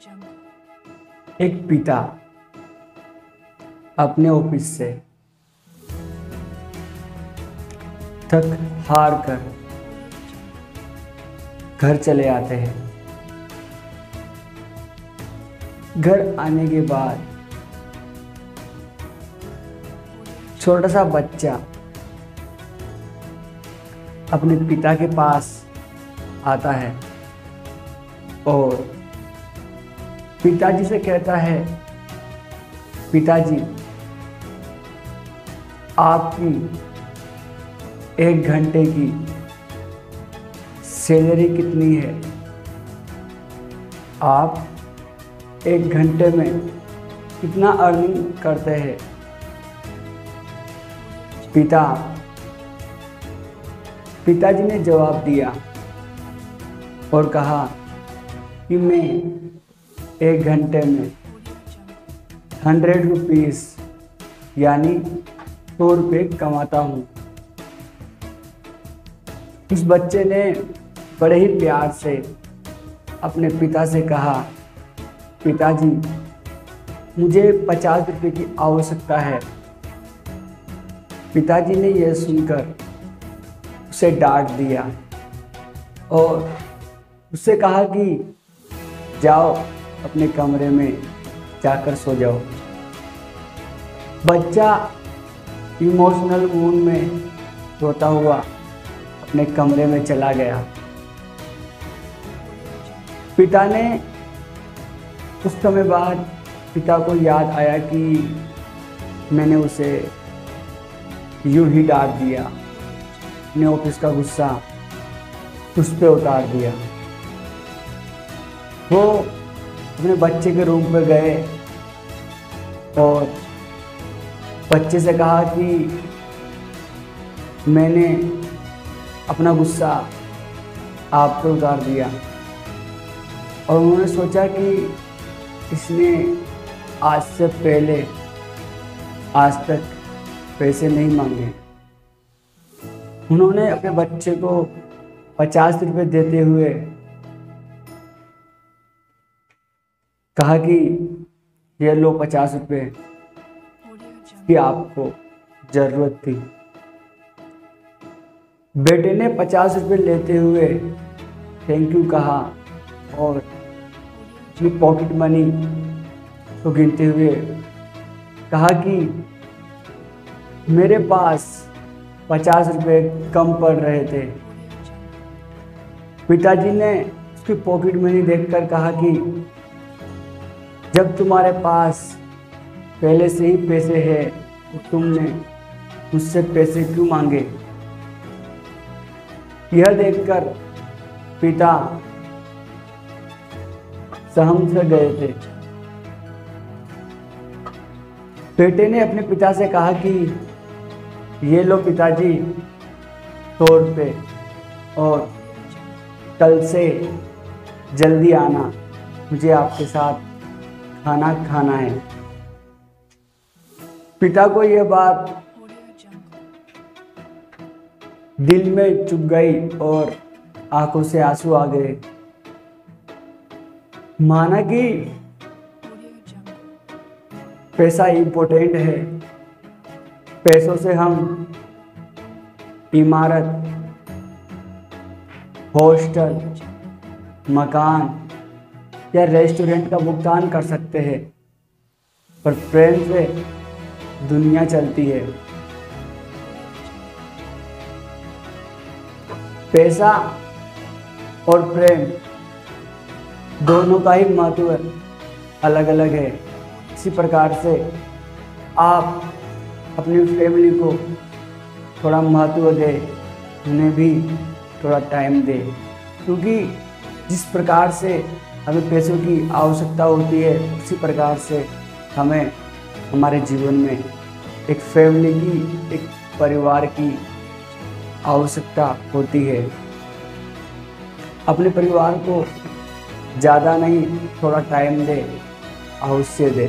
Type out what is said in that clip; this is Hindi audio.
एक पिता अपने ऑफिस से थक हार कर घर चले आते हैं। घर आने के बाद छोटा सा बच्चा अपने पिता के पास आता है और पिताजी से कहता है, पिताजी आपकी 1 घंटे की सैलरी कितनी है? आप 1 घंटे में कितना अर्निंग करते हैं? पिताजी ने जवाब दिया और कहा कि मैं 1 घंटे में 100 रुपीज़ यानी 100 रुपये कमाता हूँ। उस बच्चे ने बड़े ही प्यार से अपने पिता से कहा, पिताजी मुझे 50 रुपये की आवश्यकता है। पिताजी ने यह सुनकर उसे डांट दिया और उससे कहा कि जाओ अपने कमरे में जाकर सो जाओ। बच्चा इमोशनल मूड में रोता हुआ अपने कमरे में चला गया। पिता ने कुछ समय बाद पिता को याद आया कि मैंने उसे यूं ही डांट दिया, अपने ऑफिस का गुस्सा उस पे उतार दिया। वो अपने बच्चे के रूम पे गए और बच्चे से कहा कि मैंने अपना गुस्सा आप पे उतार दिया। और उन्होंने सोचा कि इसने आज से पहले आज तक पैसे नहीं मांगे। उन्होंने अपने बच्चे को 50 रुपये देते हुए कहा कि ये लो 50 रुपये की आपको ज़रूरत थी। बेटे ने 50 रुपये लेते हुए थैंक यू कहा और अपनी पॉकेट मनी को गिनते हुए कहा कि मेरे पास 50 रुपये कम पड़ रहे थे। पिताजी ने उसकी पॉकेट मनी देखकर कहा कि जब तुम्हारे पास पहले से ही पैसे हैं तो तुमने मुझसे पैसे क्यों मांगे? यह देखकर पिता सहम से गए थे। बेटे ने अपने पिता से कहा कि ये लो पिताजी 100 रुपये और कल से जल्दी आना, मुझे आपके साथ खाना खाना है। पिता को यह बात दिल में चुभ गई और आंखों से आंसू आ गए। माना कि पैसा इम्पोर्टेंट है, पैसों से हम इमारत, हॉस्टल, मकान या रेस्टोरेंट का भुगतान कर सकते हैं, पर प्रेम से दुनिया चलती है। पैसा और प्रेम दोनों का ही महत्व अलग अलग है। इसी प्रकार से आप अपनी फैमिली को थोड़ा महत्व दें, उन्हें भी थोड़ा टाइम दें, क्योंकि जिस प्रकार से हमें पैसों की आवश्यकता होती है उसी प्रकार से हमें हमारे जीवन में एक फैमिली की, एक परिवार की आवश्यकता होती है। अपने परिवार को ज़्यादा नहीं, थोड़ा टाइम दे, अवश्य दे।